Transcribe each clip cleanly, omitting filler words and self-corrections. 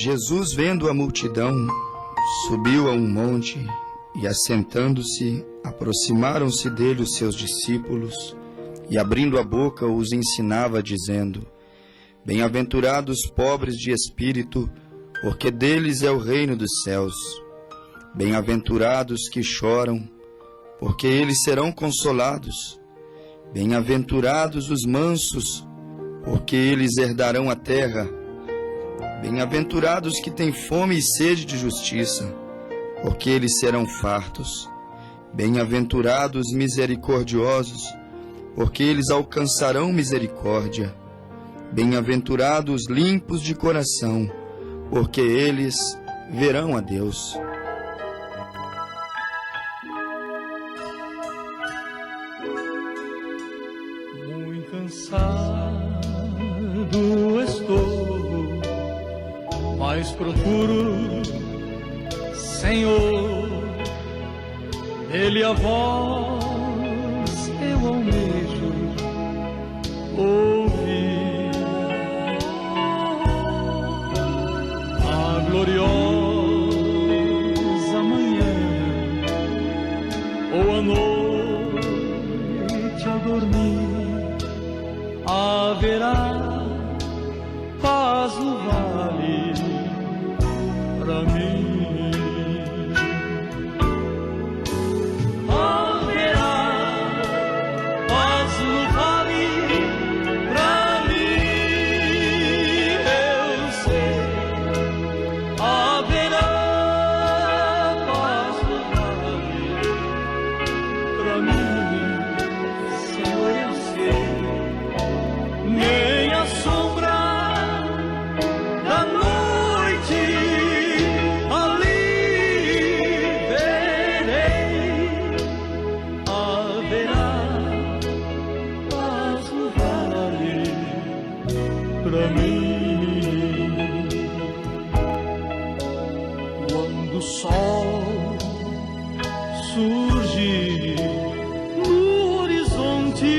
Jesus, vendo a multidão, subiu a um monte e, assentando-se, aproximaram-se dele os seus discípulos e, abrindo a boca, os ensinava, dizendo: Bem-aventurados os pobres de espírito, porque deles é o reino dos céus. Bem-aventurados que choram, porque eles serão consolados. Bem-aventurados os mansos, porque eles herdarão a terra. Bem-aventurados que têm fome e sede de justiça, porque eles serão fartos. Bem-aventurados misericordiosos, porque eles alcançarão misericórdia. Bem-aventurados limpos de coração, porque eles verão a Deus. Muito cansado estou, mas procuro, Senhor, Ele a voz eu almejo ouvir. A gloriosa manhã ou a noite ao dormir, haverá paz no vale pra mim. Quando o sol surge no horizonte,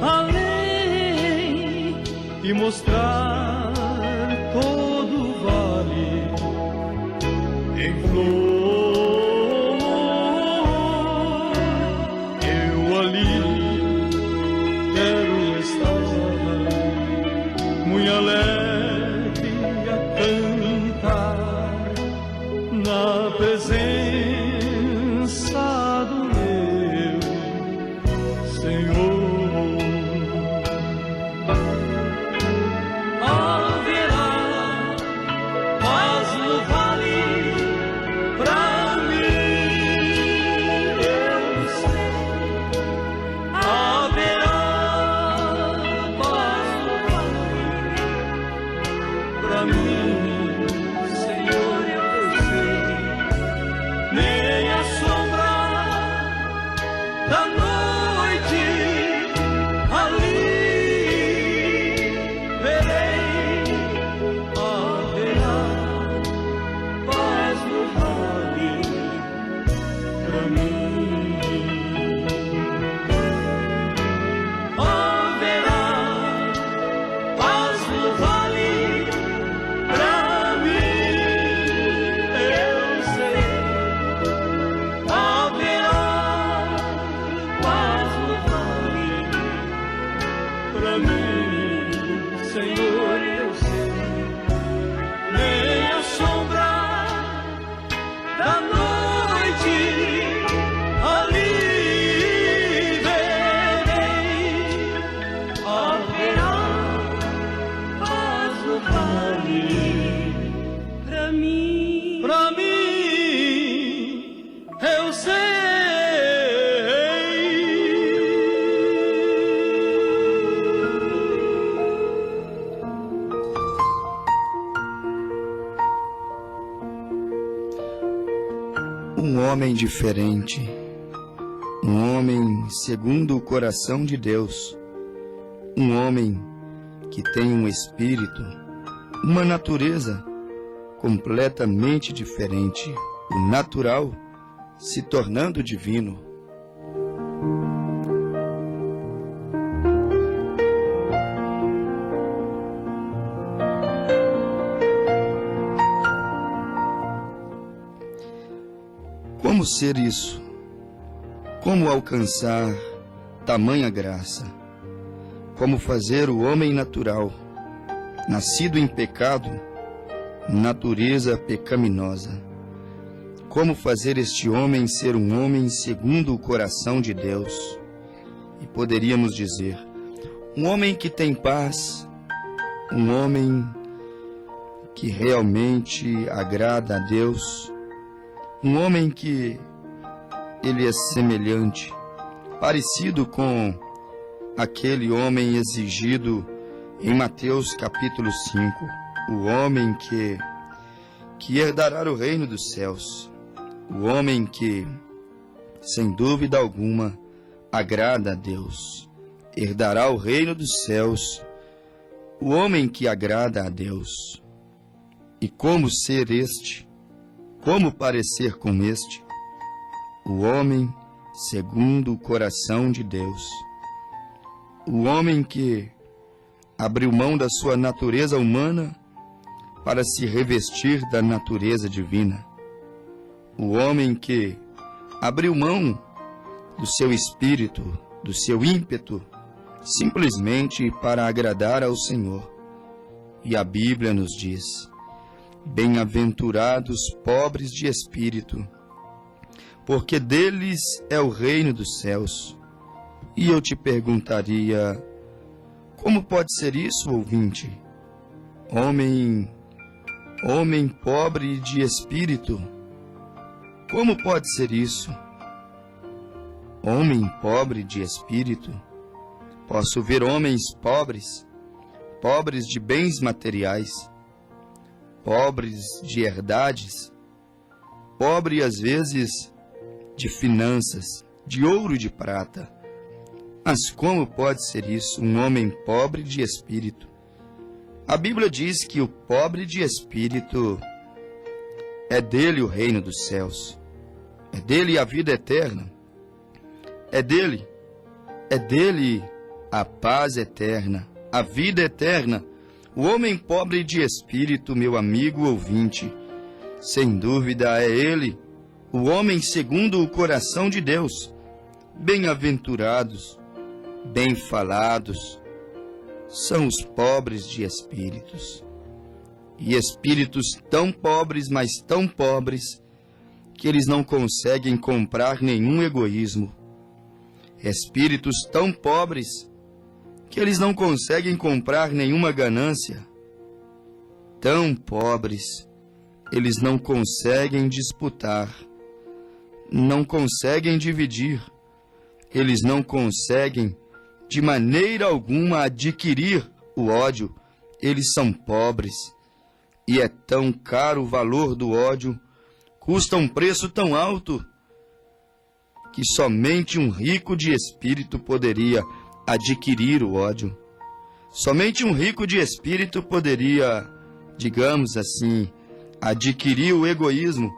além de mostrar todo o vale em flor, eu ali quero estar, muito alegre a cantar na presença do meu Senhor. Haverá paz no vale pra mim, eu sei. Haverá paz no vale pra mim, Senhor, eu sei. Nem a sombra da noite ali verei. Haverá paz no vale pra mim. Haverá paz no vale pra mim, eu sei. Haverá paz no vale pra mim, Senhor, eu sei. Nem a sombra da noite ali verei. Haverá paz no vale pra mim. Pra mim, eu sei. Um homem diferente, um homem segundo o coração de Deus, um homem que tem um espírito, uma natureza completamente diferente, o natural se tornando divino. Como ser isso? Como alcançar tamanha graça? Como fazer o homem natural, nascido em pecado, natureza pecaminosa? Como fazer este homem ser um homem segundo o coração de Deus? E poderíamos dizer, um homem que tem paz, um homem que realmente agrada a Deus, um homem que ele é semelhante, parecido com aquele homem exigido em Mateus capítulo 5, o homem que herdará o reino dos céus, o homem que, sem dúvida alguma, agrada a Deus, herdará o reino dos céus, o homem que agrada a Deus. E como ser este? Como parecer com este? O homem segundo o coração de Deus. O homem que abriu mão da sua natureza humana para se revestir da natureza divina. O homem que abriu mão do seu espírito, do seu ímpeto, simplesmente para agradar ao Senhor. E a Bíblia nos diz: bem-aventurados pobres de espírito, porque deles é o reino dos céus. E eu te perguntaria, como pode ser isso, ouvinte? Homem pobre de espírito, como pode ser isso? Homem pobre de espírito? Posso ver homens pobres, pobres de bens materiais, pobres de herdades, pobre às vezes de finanças, de ouro e de prata. Mas como pode ser isso, um homem pobre de espírito? A Bíblia diz que o pobre de espírito é dele o reino dos céus, é dele a vida eterna, é dele a paz eterna, a vida eterna. O homem pobre de espírito, meu amigo ouvinte, sem dúvida é ele, o homem segundo o coração de Deus. Bem-aventurados, bem falados, são os pobres de espíritos. E espíritos tão pobres, mas tão pobres, que eles não conseguem comprar nenhum egoísmo. Espíritos tão pobres, que eles não conseguem comprar nenhuma ganância. Tão pobres, eles não conseguem disputar, não conseguem dividir, eles não conseguem de maneira alguma adquirir o ódio. Eles são pobres, e é tão caro o valor do ódio, custa um preço tão alto, que somente um rico de espírito poderia adquirir o ódio. Somente um rico de espírito poderia, digamos assim, adquirir o egoísmo.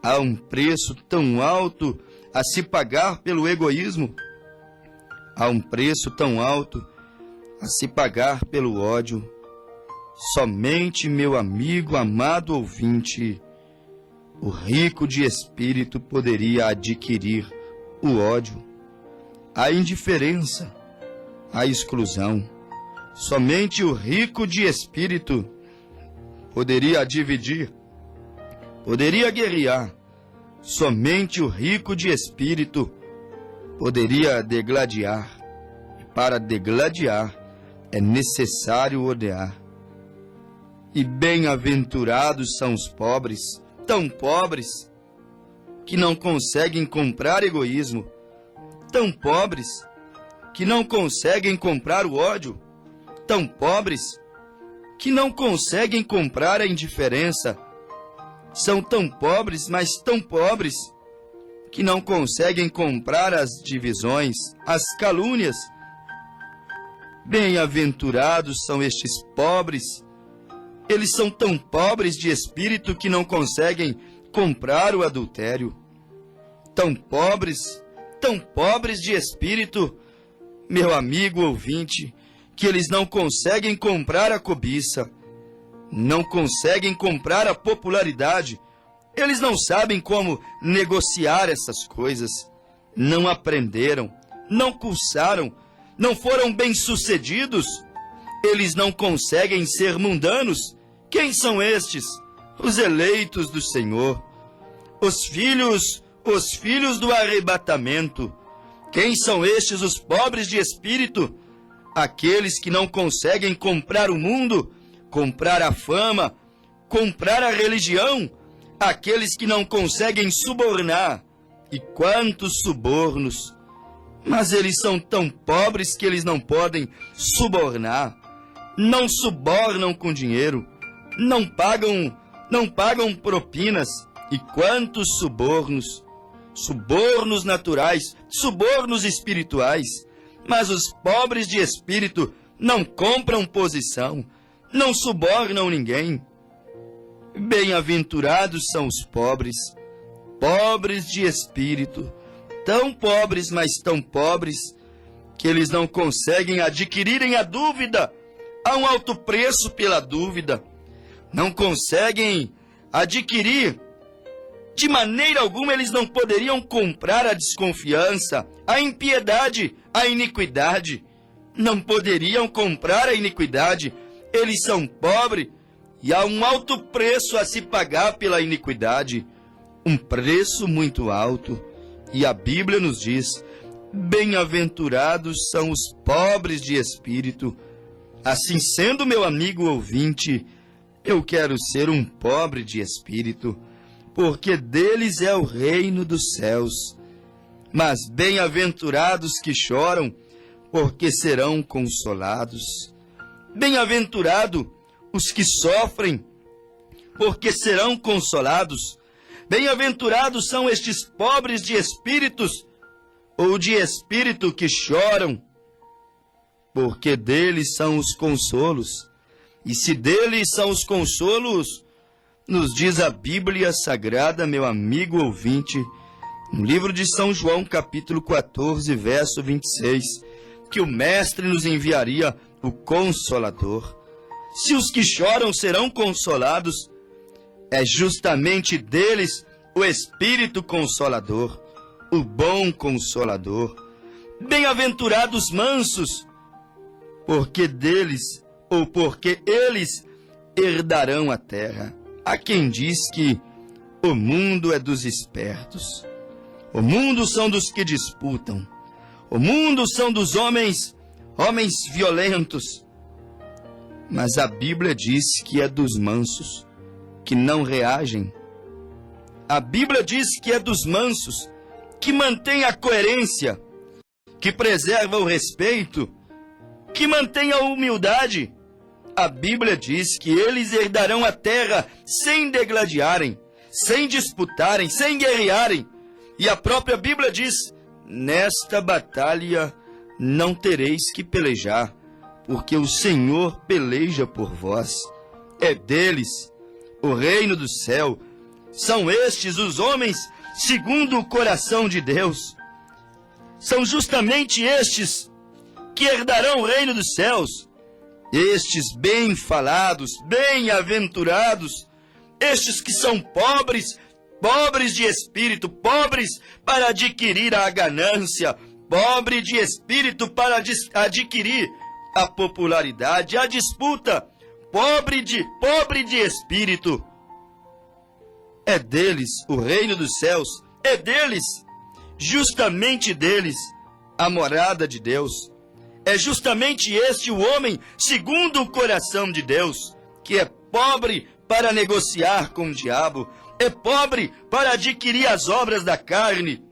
Há um preço tão alto a se pagar pelo egoísmo. Há um preço tão alto a se pagar pelo ódio. Somente, meu amigo amado ouvinte, o rico de espírito poderia adquirir o ódio, a indiferença, a exclusão. Somente o rico de espírito poderia dividir, poderia guerrear. Somente o rico de espírito poderia degladiar. E para degladiar é necessário odiar. E bem-aventurados são os pobres, tão pobres, que não conseguem comprar egoísmo, tão pobres, que não conseguem comprar o ódio, tão pobres, que não conseguem comprar a indiferença. São tão pobres, mas tão pobres, que não conseguem comprar as divisões, as calúnias. Bem-aventurados são estes pobres. Eles são tão pobres de espírito que não conseguem comprar o adultério. Tão pobres de espírito, meu amigo ouvinte, que eles não conseguem comprar a cobiça, não conseguem comprar a popularidade, Eles não sabem como negociar essas coisas. Não aprenderam, não cursaram, não foram bem-sucedidos. Eles não conseguem ser mundanos. Quem são estes? Os eleitos do Senhor. Os filhos do arrebatamento. Quem são estes os pobres de espírito? Aqueles que não conseguem comprar o mundo, comprar a fama, comprar a religião. Aqueles que não conseguem subornar. E quantos subornos! Mas eles são tão pobres que eles não podem subornar. Não subornam com dinheiro. Não pagam propinas. E quantos subornos! Subornos naturais, subornos espirituais. Mas os pobres de espírito não compram posição, não subornam ninguém. Bem-aventurados são os pobres, pobres de espírito, tão pobres, mas tão pobres, que eles não conseguem adquirirem a dúvida, há um alto preço pela dúvida. Não conseguem adquirir, de maneira alguma eles não poderiam comprar a desconfiança, a impiedade, a iniquidade. Não poderiam comprar a iniquidade. Eles são pobres e há um alto preço a se pagar pela iniquidade. Um preço muito alto. E a Bíblia nos diz: bem-aventurados são os pobres de espírito. Assim sendo, meu amigo ouvinte, eu quero ser um pobre de espírito, porque deles é o reino dos céus. Mas bem-aventurados que choram, porque serão consolados. Bem-aventurado os que sofrem, porque serão consolados. Bem-aventurados são estes pobres de espíritos, ou de espírito que choram, porque deles são os consolos. E se deles são os consolos, nos diz a Bíblia Sagrada, meu amigo ouvinte, no livro de São João, capítulo 14, verso 26, que o Mestre nos enviaria o Consolador. Se os que choram serão consolados, é justamente deles o Espírito Consolador, o bom Consolador. Bem-aventurados mansos, porque deles, ou porque eles, herdarão a terra. Há quem diz que o mundo é dos espertos. O mundo são dos que disputam. O mundo são dos homens violentos. Mas a Bíblia diz que é dos mansos, que não reagem. A Bíblia diz que é dos mansos, que mantém a coerência, que preserva o respeito, que mantém a humildade. A Bíblia diz que eles herdarão a terra sem degladiarem, sem disputarem, sem guerrearem. E a própria Bíblia diz: nesta batalha não tereis que pelejar, porque o Senhor peleja por vós. É deles o reino do céu. São estes os homens segundo o coração de Deus. São justamente estes que herdarão o reino dos céus. Estes bem falados, bem-aventurados, estes que são pobres, pobres de espírito, pobres para adquirir a ganância, pobre de espírito para adquirir a popularidade, a disputa, pobre de espírito. É deles o reino dos céus, é deles, justamente deles, a morada de Deus. É justamente este o homem segundo o coração de Deus, que é pobre para negociar com o diabo, é pobre para adquirir as obras da carne,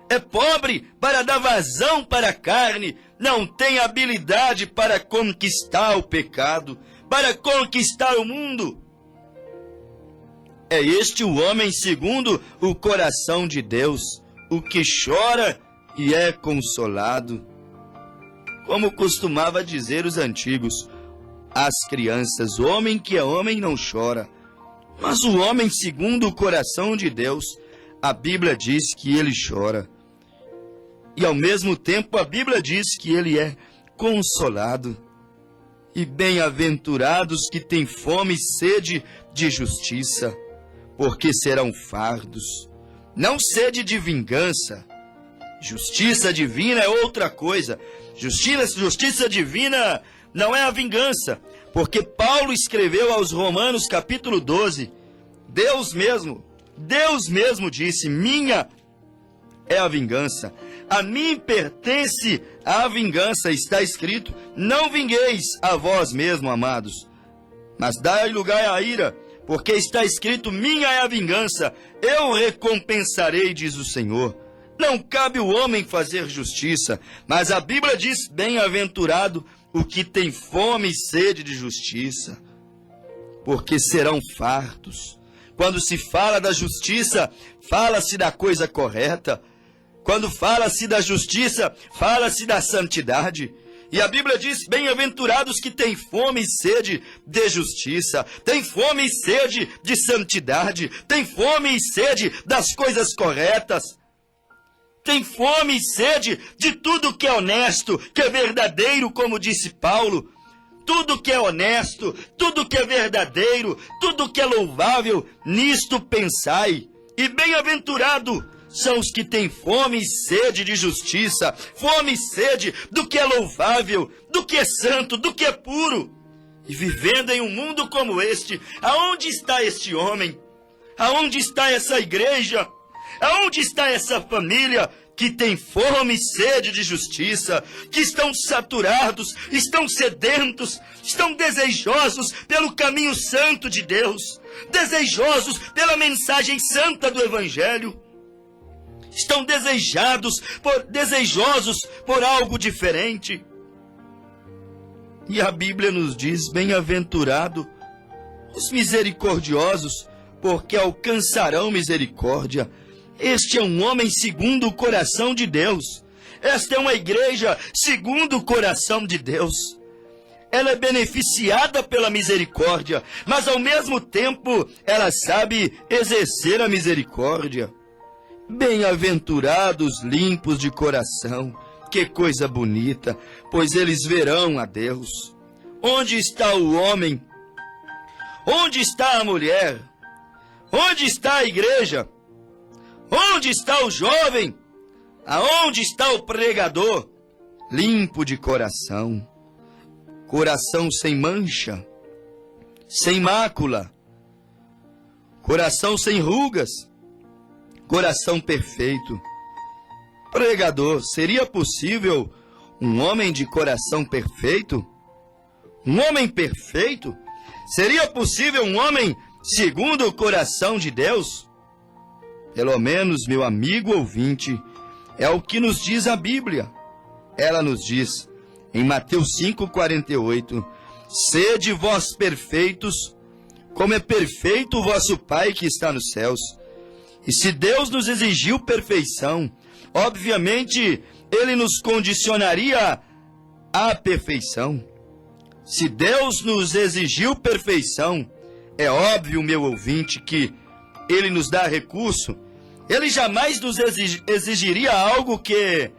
é pobre para dar vazão para a carne, não tem habilidade para conquistar o pecado, para conquistar o mundo. É este o homem segundo o coração de Deus, o que chora e é consolado. Como costumava dizer os antigos, as crianças, o homem que é homem não chora. Mas o homem segundo o coração de Deus, a Bíblia diz que ele chora. E ao mesmo tempo a Bíblia diz que ele é consolado. E bem-aventurados que têm fome e sede de justiça, porque serão fardos. Não sede de vingança. Justiça divina é outra coisa. Justiça divina não é a vingança, porque Paulo escreveu aos Romanos capítulo 12, Deus mesmo disse, minha é a vingança, a mim pertence a vingança, está escrito, não vingueis a vós mesmo, amados, mas dai lugar à ira, porque está escrito, minha é a vingança, eu recompensarei, diz o Senhor. Não cabe o homem fazer justiça, mas a Bíblia diz, bem-aventurado o que tem fome e sede de justiça, porque serão fartos. Quando se fala da justiça, fala-se da coisa correta. Quando fala-se da justiça, fala-se da santidade. E a Bíblia diz, bem-aventurados que têm fome e sede de justiça, têm fome e sede de santidade, têm fome e sede das coisas corretas. Tem fome e sede de tudo que é honesto, que é verdadeiro, como disse Paulo. Tudo que é honesto, tudo que é verdadeiro, tudo que é louvável, nisto pensai. E bem-aventurado são os que têm fome e sede de justiça, fome e sede do que é louvável, do que é santo, do que é puro. E vivendo em um mundo como este, aonde está este homem? Aonde está essa igreja? Aonde está essa família que tem fome e sede de justiça, que estão saturados, estão sedentos, estão desejosos pelo caminho santo de Deus, desejosos pela mensagem santa do Evangelho, estão desejosos por algo diferente. E a Bíblia nos diz, bem-aventurado os misericordiosos, porque alcançarão misericórdia. Este é um homem segundo o coração de Deus. Esta é uma igreja segundo o coração de Deus. Ela é beneficiada pela misericórdia, mas ao mesmo tempo ela sabe exercer a misericórdia. Bem-aventurados limpos de coração, que coisa bonita, pois eles verão a Deus. Onde está o homem? Onde está a mulher? Onde está a igreja? Onde está o jovem? Aonde está o pregador? Limpo de coração, coração sem mancha, sem mácula, coração sem rugas, coração perfeito. Pregador, seria possível um homem de coração perfeito? Um homem perfeito? Seria possível um homem segundo o coração de Deus? Pelo menos, meu amigo ouvinte, é o que nos diz a Bíblia. Ela nos diz, em Mateus 5,48, sede vós perfeitos, como é perfeito o vosso Pai que está nos céus. E se Deus nos exigiu perfeição, obviamente, Ele nos condicionaria à perfeição. Se Deus nos exigiu perfeição, é óbvio, meu ouvinte, que Ele nos dá recurso. Ele jamais nos exigiria algo que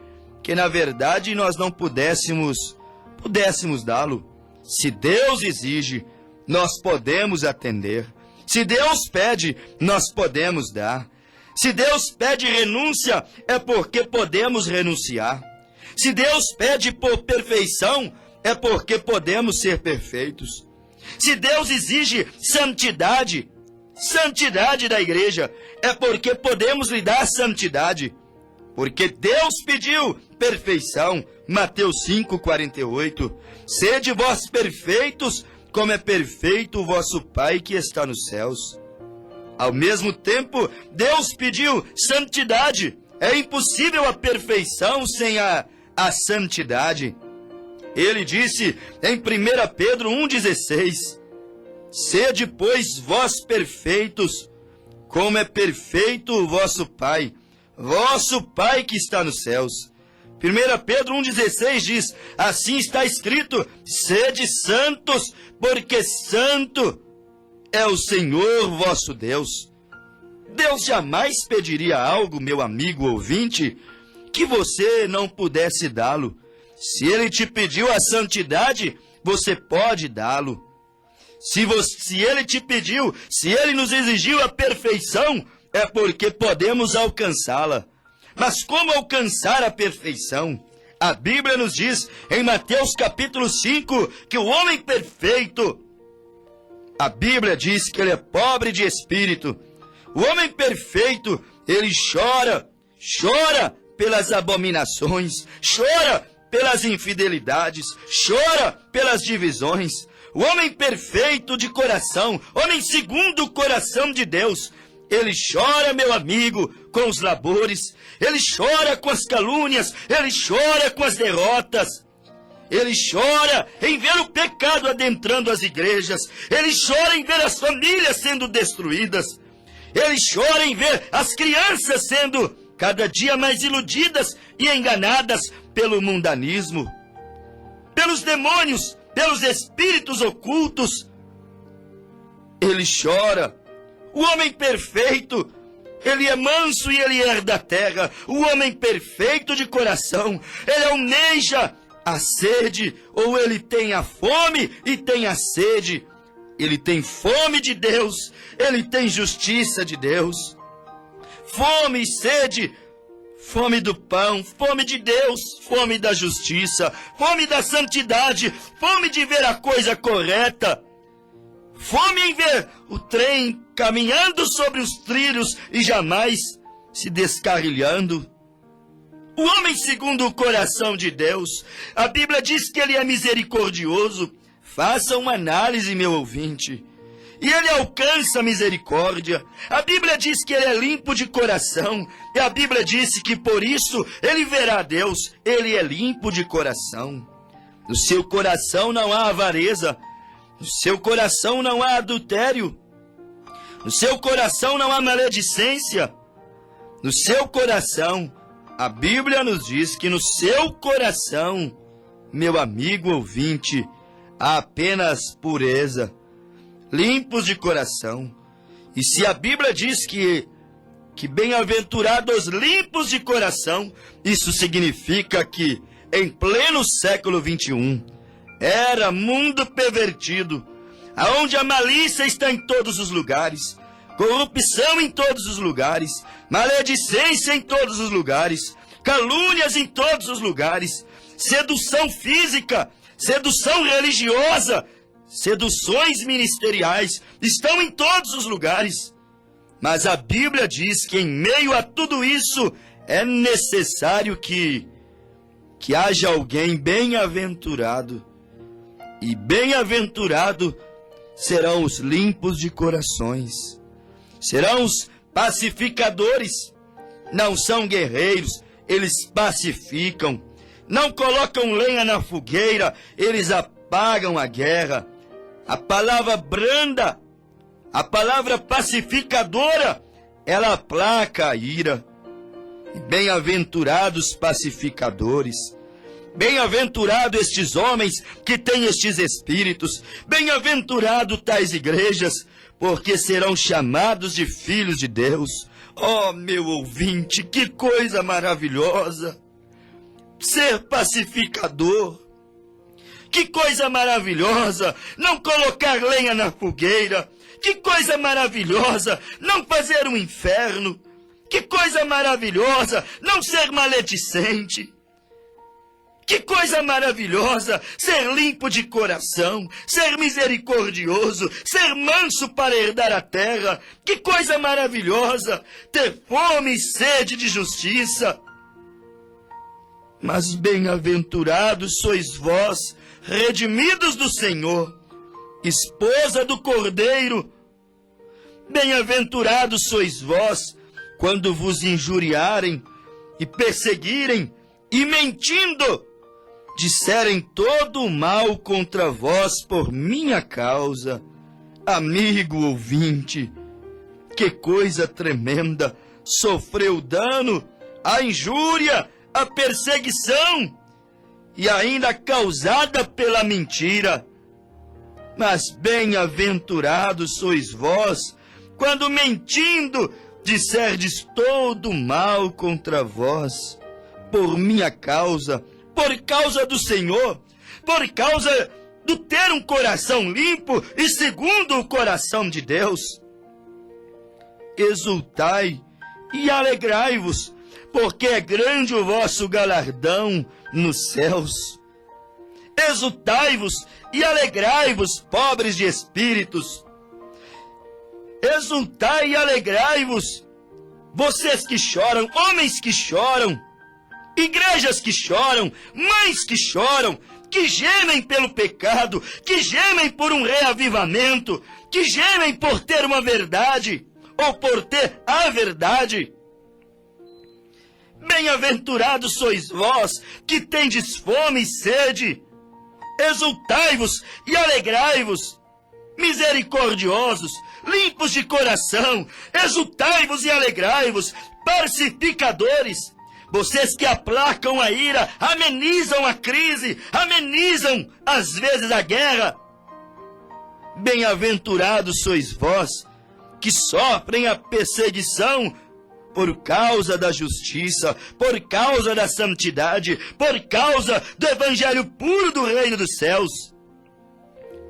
na verdade nós não pudéssemos dá-lo. Se Deus exige, nós podemos atender. Se Deus pede, nós podemos dar. Se Deus pede renúncia, é porque podemos renunciar. Se Deus pede por perfeição, é porque podemos ser perfeitos. Se Deus exige santidade da igreja, é porque podemos lhe dar santidade. Porque Deus pediu perfeição. Mateus 5,48. Sede vós perfeitos, como é perfeito o vosso Pai que está nos céus. Ao mesmo tempo, Deus pediu santidade. É impossível a perfeição sem a santidade. Ele disse em 1 Pedro 1,16, sede, pois, vós perfeitos, como é perfeito o vosso Pai que está nos céus. 1 Pedro 1,16 diz, assim está escrito, sede santos, porque santo é o Senhor vosso Deus. Deus jamais pediria algo, meu amigo ouvinte, que você não pudesse dá-lo. Se Ele te pediu a santidade, você pode dá-lo. Se ele te pediu, se ele nos exigiu a perfeição, é porque podemos alcançá-la. Mas como alcançar a perfeição? A Bíblia nos diz em Mateus capítulo 5 que o homem perfeito, a Bíblia diz que ele é pobre de espírito. O homem perfeito, ele chora pelas abominações, chora pelas infidelidades, chora pelas divisões. O homem perfeito de coração, homem segundo o coração de Deus, ele chora, meu amigo, com os labores, ele chora com as calúnias, ele chora com as derrotas. Ele chora em ver o pecado adentrando as igrejas. Ele chora em ver as famílias sendo destruídas. Ele chora em ver as crianças sendo cada dia mais iludidas e enganadas pelo mundanismo, pelos demônios, pelos espíritos ocultos. Ele chora. O homem perfeito, ele é manso e ele herda a terra. O homem perfeito de coração, ele almeja a sede, ou ele tem a fome e tem a sede. Ele tem fome de Deus, ele tem justiça de Deus. Fome e sede, fome do pão, fome de Deus, fome da justiça, fome da santidade, fome de ver a coisa correta, fome em ver o trem caminhando sobre os trilhos e jamais se descarrilhando. O homem segundo o coração de Deus, a Bíblia diz que ele é misericordioso. Faça uma análise, meu ouvinte. E ele alcança a misericórdia. A Bíblia diz que ele é limpo de coração. E a Bíblia disse que por isso ele verá a Deus. Ele é limpo de coração. No seu coração não há avareza. No seu coração não há adultério. No seu coração não há maledicência. No seu coração, a Bíblia nos diz que no seu coração, meu amigo ouvinte, há apenas pureza, limpos de coração. E se a Bíblia diz que bem-aventurados limpos de coração, isso significa que em pleno século 21, era mundo pervertido, aonde a malícia está em todos os lugares, corrupção em todos os lugares, maledicência em todos os lugares, calúnias em todos os lugares, sedução física, sedução religiosa, seduções ministeriais, estão em todos os lugares. Mas a Bíblia diz que em meio a tudo isso é necessário que haja alguém bem-aventurado. E bem-aventurado serão os limpos de corações, serão os pacificadores. Não são guerreiros, eles pacificam. Não colocam lenha na fogueira, eles apagam a guerra. A palavra branda, a palavra pacificadora, ela aplaca a ira. E bem-aventurados pacificadores, bem-aventurados estes homens que têm estes espíritos, bem-aventurados tais igrejas, porque serão chamados de filhos de Deus. Oh, meu ouvinte, que coisa maravilhosa! Ser pacificador. Que coisa maravilhosa não colocar lenha na fogueira. Que coisa maravilhosa não fazer um inferno. Que coisa maravilhosa não ser maledicente. Que coisa maravilhosa ser limpo de coração, ser misericordioso, ser manso para herdar a terra. Que coisa maravilhosa ter fome e sede de justiça. Mas bem-aventurados sois vós, redimidos do Senhor, esposa do Cordeiro. Bem-aventurados sois vós, quando vos injuriarem e perseguirem e mentindo, disserem todo o mal contra vós por minha causa. Amigo ouvinte, que coisa tremenda! Sofreu dano, a injúria, a perseguição, e ainda causada pela mentira. Mas bem-aventurados sois vós, quando mentindo disserdes todo o mal contra vós, por minha causa, por causa do Senhor, por causa do ter um coração limpo e segundo o coração de Deus. Exultai e alegrai-vos, porque é grande o vosso galardão nos céus. Exultai-vos e alegrai-vos, pobres de espíritos. Exultai e alegrai-vos, vocês que choram, homens que choram, igrejas que choram, mães que choram, que gemem pelo pecado, que gemem por um reavivamento, que gemem por ter uma verdade, ou por ter a verdade. Bem-aventurados sois vós, que tendes fome e sede. Exultai-vos e alegrai-vos, misericordiosos, limpos de coração. Exultai-vos e alegrai-vos, pacificadores. Vocês que aplacam a ira, amenizam a crise, amenizam às vezes a guerra. Bem-aventurados sois vós, que sofrem a perseguição por causa da justiça, por causa da santidade, por causa do evangelho puro do reino dos céus.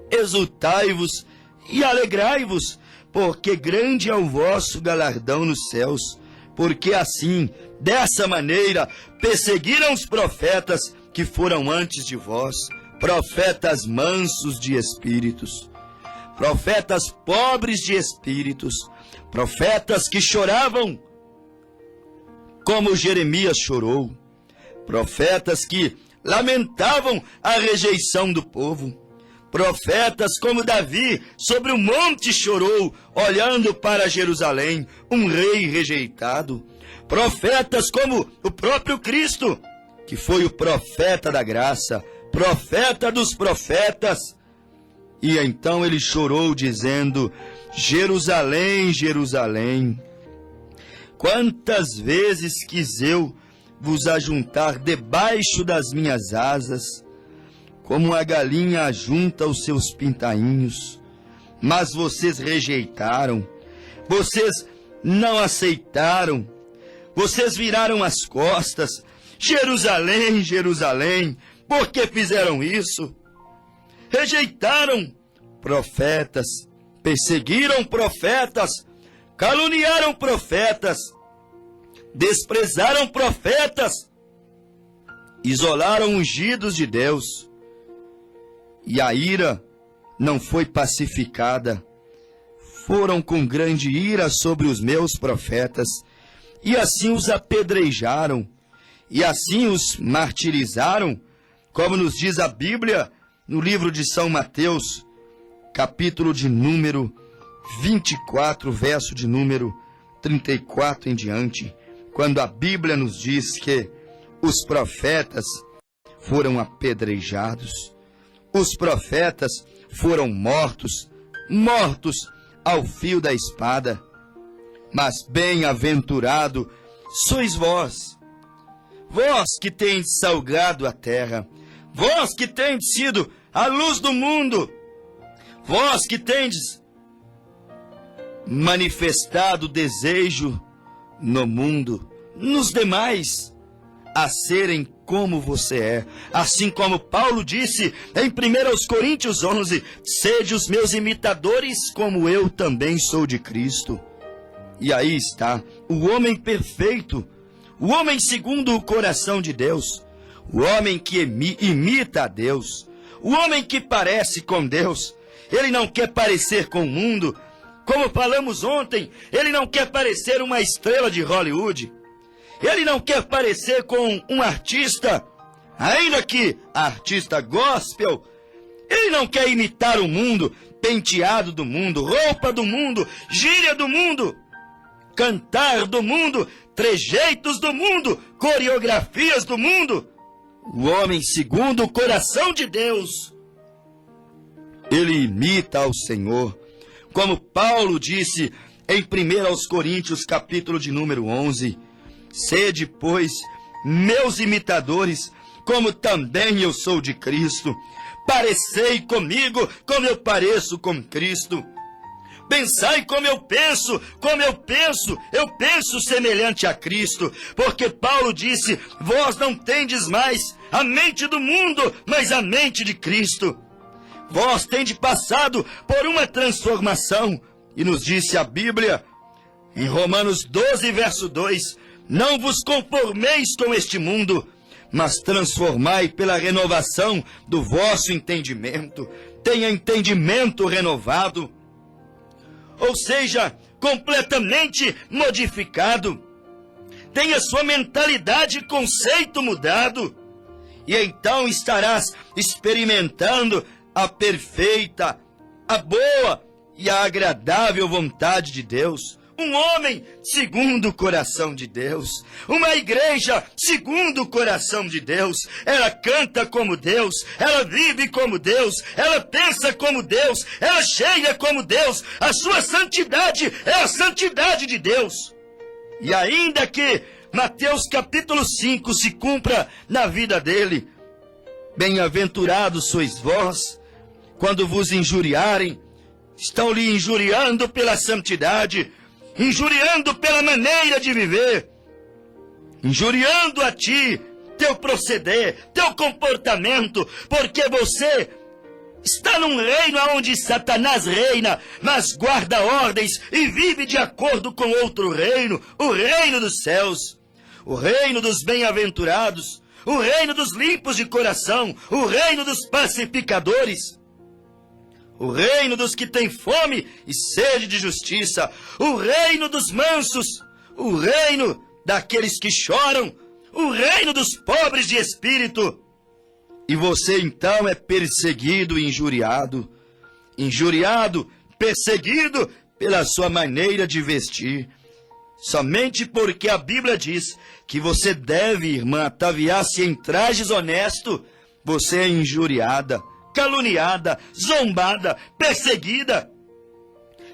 Exultai-vos e alegrai-vos, porque grande é o vosso galardão nos céus, porque assim, dessa maneira, perseguiram os profetas que foram antes de vós, profetas mansos de espíritos, profetas pobres de espíritos, profetas que choravam, como Jeremias chorou, profetas que lamentavam a rejeição do povo, profetas como Davi sobre o monte chorou, olhando para Jerusalém, um rei rejeitado, profetas como o próprio Cristo, que foi o profeta da graça, profeta dos profetas. E então ele chorou dizendo: Jerusalém, Jerusalém, quantas vezes quis eu vos ajuntar debaixo das minhas asas, como a galinha ajunta os seus pintainhos, mas vocês rejeitaram, vocês não aceitaram, vocês viraram as costas. Jerusalém, Jerusalém, por que fizeram isso? Rejeitaram profetas, perseguiram profetas, caluniaram profetas, desprezaram profetas, isolaram ungidos de Deus. E a ira não foi pacificada. Foram com grande ira sobre os meus profetas, e assim os apedrejaram, e assim os martirizaram, como nos diz a Bíblia no livro de São Mateus, capítulo de número 24, verso de número 34 em diante, quando a Bíblia nos diz que os profetas foram apedrejados, os profetas foram mortos ao fio da espada. Mas bem-aventurado sois vós, vós que tendes salgado a terra, vós que tendes sido a luz do mundo, vós que tendes manifestado desejo no mundo, nos demais, a serem como você é. Assim como Paulo disse em 1 Coríntios 11, sede os meus imitadores, como eu também sou de Cristo. E aí está o homem perfeito, o homem segundo o coração de Deus, o homem que imita a Deus, o homem que parece com Deus. Ele não quer parecer com o mundo, como falamos ontem, ele não quer parecer uma estrela de Hollywood, ele não quer parecer com um artista, ainda que artista gospel. Ele não quer imitar o mundo, penteado do mundo, roupa do mundo, gíria do mundo, cantar do mundo, trejeitos do mundo, coreografias do mundo. O homem segundo o coração de Deus, ele imita ao Senhor, como Paulo disse em 1 Coríntios, capítulo de número 11, sede, pois, meus imitadores, como também eu sou de Cristo. Parecei comigo como eu pareço com Cristo. Pensai como eu penso, eu penso semelhante a Cristo. Porque Paulo disse, vós não tendes mais a mente do mundo, mas a mente de Cristo. Vós tendes passado por uma transformação. E nos disse a Bíblia, em Romanos 12, verso 2, não vos conformeis com este mundo, mas transformai pela renovação do vosso entendimento. Tenha entendimento renovado, ou seja, completamente modificado. Tenha sua mentalidade e conceito mudado. E então estarás experimentando a perfeita, a boa e a agradável vontade de Deus. Um homem segundo o coração de Deus. Uma igreja segundo o coração de Deus. Ela canta como Deus. Ela vive como Deus. Ela pensa como Deus. Ela cheia como Deus. A sua santidade é a santidade de Deus. E ainda que Mateus capítulo 5 se cumpra na vida dele, bem-aventurados sois vós, quando vos injuriarem, estão lhe injuriando pela santidade, injuriando pela maneira de viver, injuriando a ti, teu proceder, teu comportamento, porque você está num reino onde Satanás reina, mas guarda ordens e vive de acordo com outro reino, o reino dos céus, o reino dos bem-aventurados, o reino dos limpos de coração, o reino dos pacificadores, o reino dos que têm fome e sede de justiça, o reino dos mansos, o reino daqueles que choram, o reino dos pobres de espírito. E você então é perseguido e injuriado, perseguido pela sua maneira de vestir, somente porque a Bíblia diz que você deve, irmã, ataviar-se em trajes honestos. Você é injuriada, caluniada, zombada, perseguida.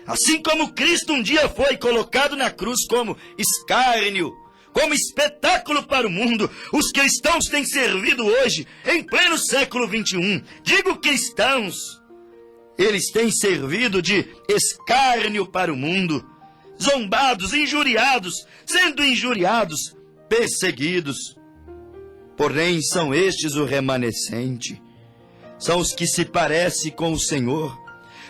Assim como Cristo um dia foi colocado na cruz como escárnio, como espetáculo para o mundo, os cristãos têm servido hoje, em pleno século XXI. Digo cristãos, eles têm servido de escárnio para o mundo, zombados, injuriados, sendo injuriados, perseguidos. Porém, são estes o remanescente. São os que se parecem com o Senhor.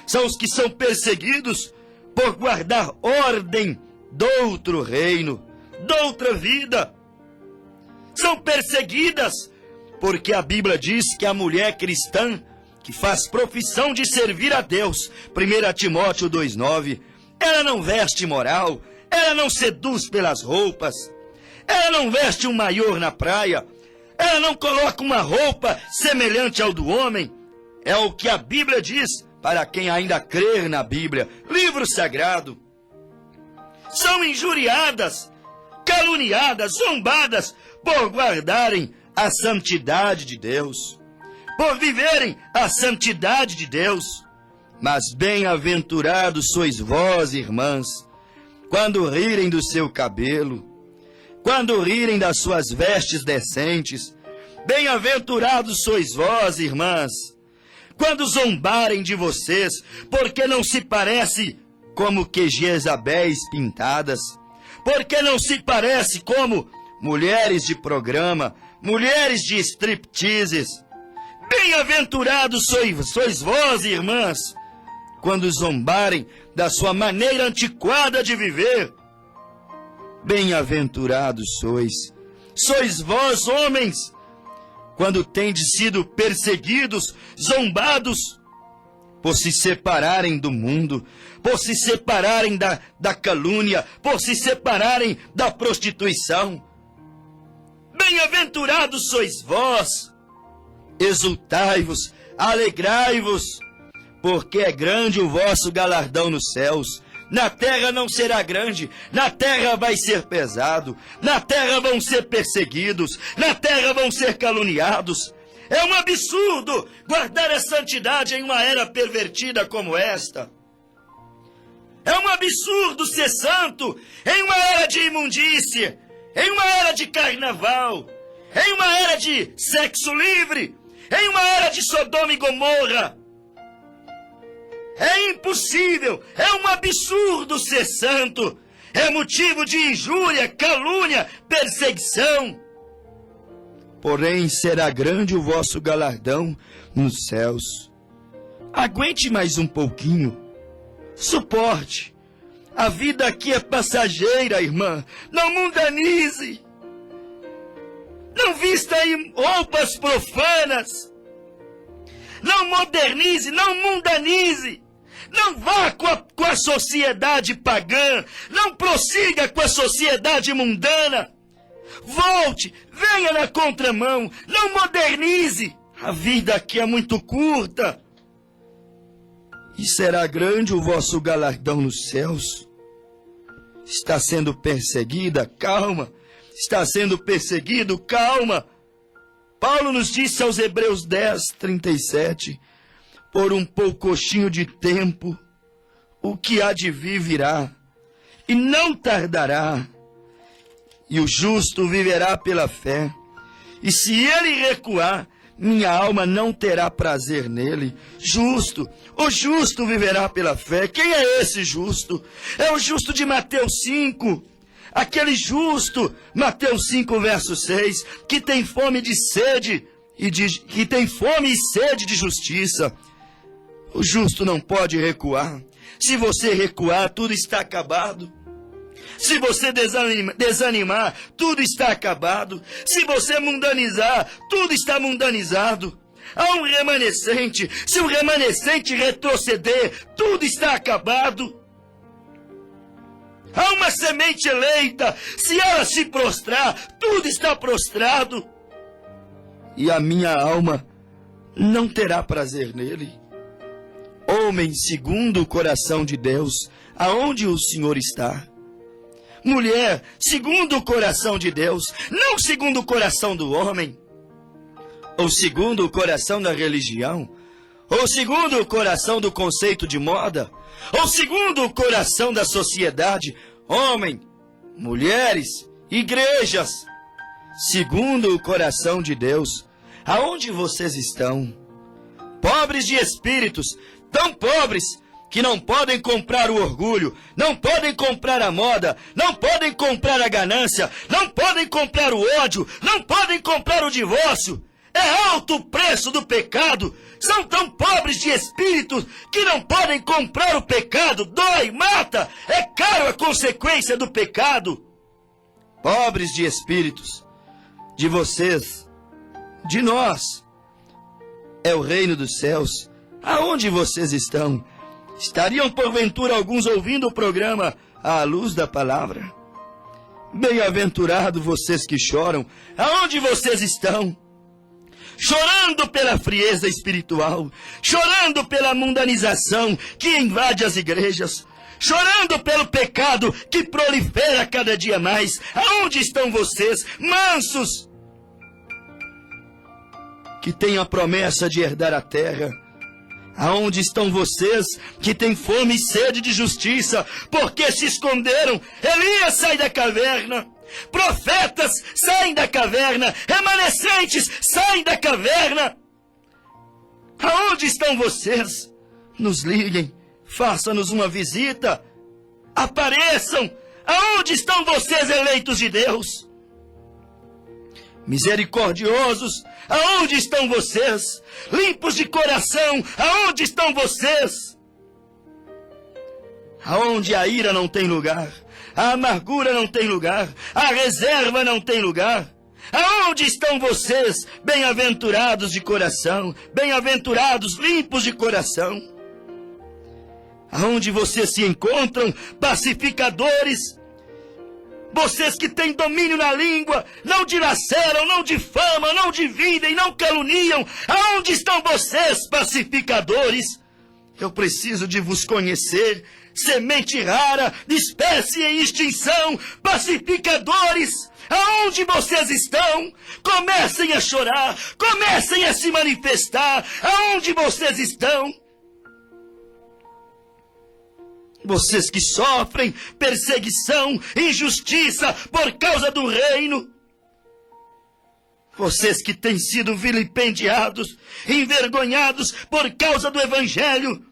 São os que são perseguidos por guardar ordem do outro reino, de outra vida. São perseguidas porque a Bíblia diz que a mulher cristã que faz profissão de servir a Deus, 1 Timóteo 2,9, ela não veste moral, ela não seduz pelas roupas, ela não veste um maior na praia, ela não coloca uma roupa semelhante ao do homem. É o que a Bíblia diz para quem ainda crer na Bíblia, livro sagrado. São injuriadas, caluniadas, zombadas por guardarem a santidade de Deus, por viverem a santidade de Deus. Mas bem-aventurados sois vós, irmãs, quando rirem do seu cabelo, quando rirem das suas vestes decentes. Bem-aventurados sois vós, irmãs, quando zombarem de vocês, porque não se parece como que Jezabéis pintadas, porque não se parece como mulheres de programa, mulheres de stripteases. Bem-aventurados sois vós, irmãs, quando zombarem da sua maneira antiquada de viver. Bem-aventurados sois vós, homens, quando tendes sido perseguidos, zombados, por se separarem do mundo, por se separarem da calúnia, por se separarem da prostituição. Bem-aventurados sois vós, exultai-vos, alegrai-vos, porque é grande o vosso galardão nos céus. Na terra não será grande, na terra vai ser pesado, na terra vão ser perseguidos, na terra vão ser caluniados. É um absurdo guardar a santidade em uma era pervertida como esta. É um absurdo ser santo em uma era de imundície, em uma era de carnaval, em uma era de sexo livre, em uma era de Sodoma e Gomorra. É impossível, é um absurdo ser santo. É motivo de injúria, calúnia, perseguição. Porém, será grande o vosso galardão nos céus. Aguente mais um pouquinho. Suporte. A vida aqui é passageira, irmã. Não mundanize. Não vista aí roupas profanas. Não modernize, não mundanize. Não vá com a sociedade pagã. Não prossiga com a sociedade mundana. Volte, venha na contramão. Não modernize. A vida aqui é muito curta. E será grande o vosso galardão nos céus. Está sendo perseguida? Calma. Está sendo perseguido? Calma. Paulo nos disse aos Hebreus 10:37, por um poucochinho de tempo, o que há de vir virá, e não tardará, e o justo viverá pela fé. E se ele recuar, minha alma não terá prazer nele. Justo, o justo viverá pela fé. Quem é esse justo? É o justo de Mateus 5. Aquele justo, Mateus 5, verso 6, que tem fome de sede, que tem fome e sede de justiça. O justo não pode recuar. Se você recuar, tudo está acabado. Se você desanimar, tudo está acabado. Se você mundanizar, tudo está mundanizado. Há um remanescente. Se o remanescente retroceder, tudo está acabado. Há uma semente eleita. Se ela se prostrar, tudo está prostrado. E a minha alma não terá prazer nele. Homem segundo o coração de Deus, aonde o Senhor está? Mulher segundo o coração de Deus, não segundo o coração do homem, ou segundo o coração da religião, ou segundo o coração do conceito de moda, ou segundo o coração da sociedade. Homem, mulheres, igrejas, segundo o coração de Deus, aonde vocês estão? Pobres de espíritos, tão pobres que não podem comprar o orgulho, não podem comprar a moda, não podem comprar a ganância, não podem comprar o ódio, não podem comprar o divórcio. É alto o preço do pecado. São tão pobres de espírito que não podem comprar o pecado. Dói, mata, é caro a consequência do pecado. Pobres de espíritos, de vocês, de nós, é o reino dos céus. Aonde vocês estão? Estariam porventura alguns ouvindo o programa à luz da palavra? Bem-aventurado vocês que choram. Aonde vocês estão? Chorando pela frieza espiritual, chorando pela mundanização que invade as igrejas, chorando pelo pecado que prolifera cada dia mais. Aonde estão vocês, mansos, que têm a promessa de herdar a terra? Aonde estão vocês que têm fome e sede de justiça? Porque se esconderam? Elias sai da caverna. Profetas saem da caverna. Remanescentes saem da caverna. Aonde estão vocês? Nos liguem. Façam-nos uma visita. Apareçam. Aonde estão vocês, eleitos de Deus? Misericordiosos, aonde estão vocês? Limpos de coração, aonde estão vocês? Aonde a ira não tem lugar, a amargura não tem lugar, a reserva não tem lugar. Aonde estão vocês, bem-aventurados de coração, bem-aventurados, limpos de coração? Aonde vocês se encontram, pacificadores? Vocês que têm domínio na língua, não dilaceram, não difamam, não dividem, não caluniam. Aonde estão vocês, pacificadores? Eu preciso de vos conhecer, semente rara, espécie em extinção, pacificadores. Aonde vocês estão? Comecem a chorar, comecem a se manifestar. Aonde vocês estão? Vocês que sofrem perseguição, injustiça por causa do reino. Vocês que têm sido vilipendiados, envergonhados por causa do evangelho.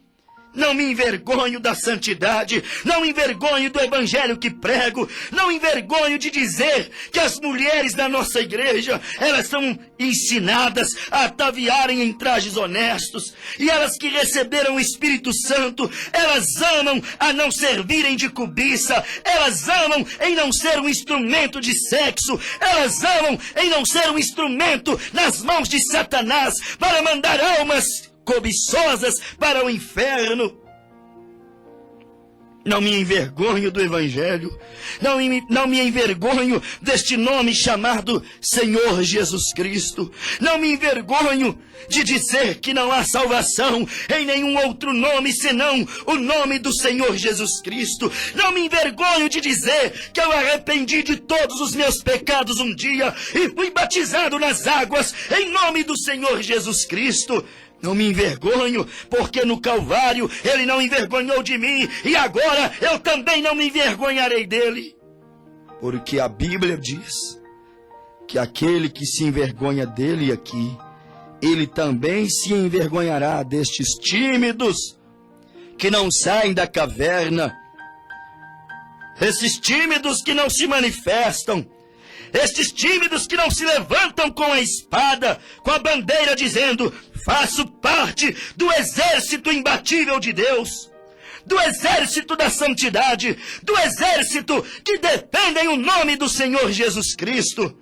Não me envergonho da santidade, não me envergonho do evangelho que prego, não me envergonho de dizer que as mulheres da nossa igreja, elas são ensinadas a ataviarem em trajes honestos, e elas que receberam o Espírito Santo, elas amam a não servirem de cobiça, elas amam em não ser um instrumento de sexo, elas amam em não ser um instrumento nas mãos de Satanás para mandar almas cobiçosas para o inferno. Não me envergonho do Evangelho, não me envergonho deste nome chamado Senhor Jesus Cristo, não me envergonho de dizer que não há salvação em nenhum outro nome senão o nome do Senhor Jesus Cristo, não me envergonho de dizer que eu arrependi de todos os meus pecados um dia e fui batizado nas águas em nome do Senhor Jesus Cristo. Não me envergonho, porque no Calvário Ele não envergonhou de mim, e agora eu também não me envergonharei dele. Porque a Bíblia diz que aquele que se envergonha dele aqui, ele também se envergonhará destes tímidos que não saem da caverna, esses tímidos que não se manifestam, estes tímidos que não se levantam com a espada, com a bandeira dizendo: faço parte do exército imbatível de Deus, do exército da santidade, do exército que defendem o nome do Senhor Jesus Cristo.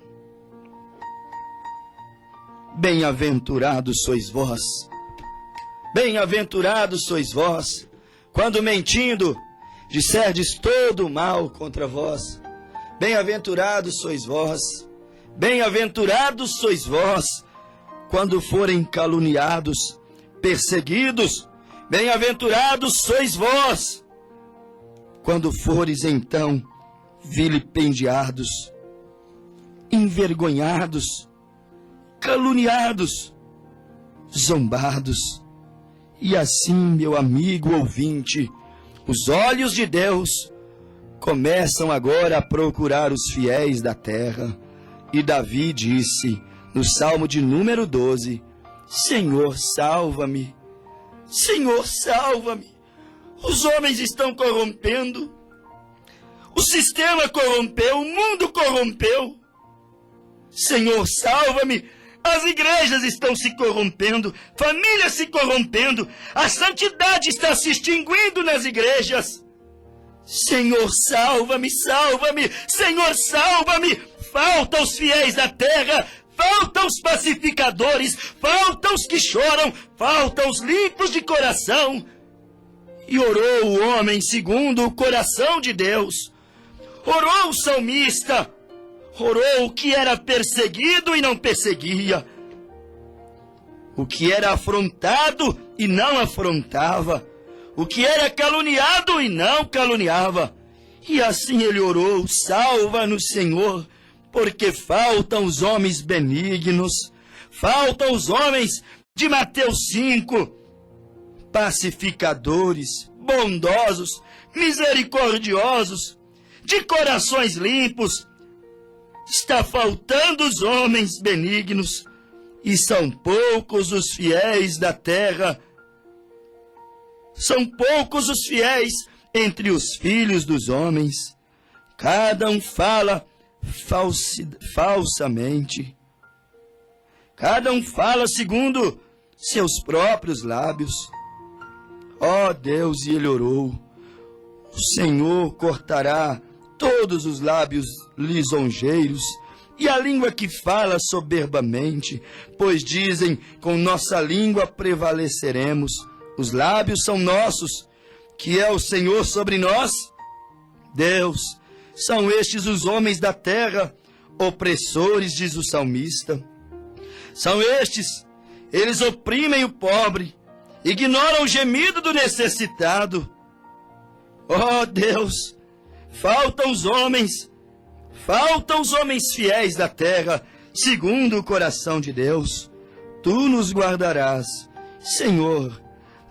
Bem-aventurados sois vós, quando mentindo disserdes todo o mal contra vós. Bem-aventurados sois vós, quando forem caluniados, perseguidos. Bem-aventurados sois vós, quando fores então vilipendiados, envergonhados, caluniados, zombados. E assim, meu amigo ouvinte, os olhos de Deus começam agora a procurar os fiéis da terra. E Davi disse, no Salmo de número 12, Senhor, salva-me, Senhor, salva-me. Os homens estão corrompendo, o sistema corrompeu, o mundo corrompeu. Senhor, salva-me. As igrejas estão se corrompendo, famílias se corrompendo, a santidade está se extinguindo nas igrejas. Senhor, salva-me, salva-me, Senhor, salva-me. Falta os fiéis da terra, faltam os pacificadores, faltam os que choram, faltam os limpos de coração. E orou o homem segundo o coração de Deus. Orou o salmista, orou o que era perseguido e não perseguia, o que era afrontado e não afrontava, o que era caluniado e não caluniava. E assim ele orou, salva-nos, Senhor, porque faltam os homens benignos, faltam os homens de Mateus 5, pacificadores, bondosos, misericordiosos, de corações limpos. Está faltando os homens benignos, e são poucos os fiéis da terra. São poucos os fiéis entre os filhos dos homens. Cada um fala falsamente. Cada um fala segundo seus próprios lábios. Ó Deus, e ele orou, o Senhor cortará todos os lábios lisonjeiros e a língua que fala soberbamente, pois dizem, com nossa língua prevaleceremos. Os lábios são nossos, que é o Senhor sobre nós. Deus, são estes os homens da terra, opressores, diz o salmista. São estes, eles oprimem o pobre, ignoram o gemido do necessitado. Ó Deus, faltam os homens fiéis da terra, segundo o coração de Deus. Tu nos guardarás, Senhor,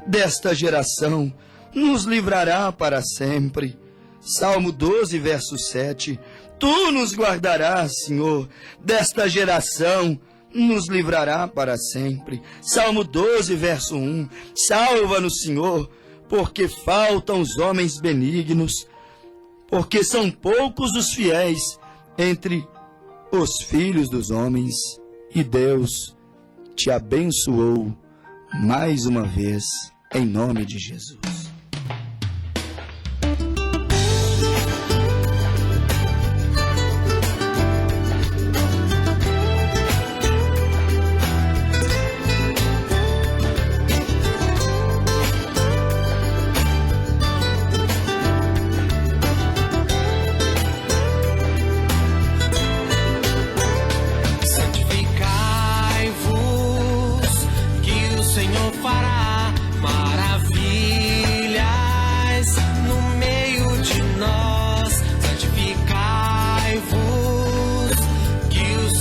desta geração, nos livrará para sempre. Salmo 12, verso 7. Tu nos guardarás, Senhor, desta geração, nos livrará para sempre. Salmo 12, verso 1. Salva-nos, Senhor, porque faltam os homens benignos, porque são poucos os fiéis entre os filhos dos homens, e Deus te abençoou mais uma vez, em nome de Jesus.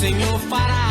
Senhor fará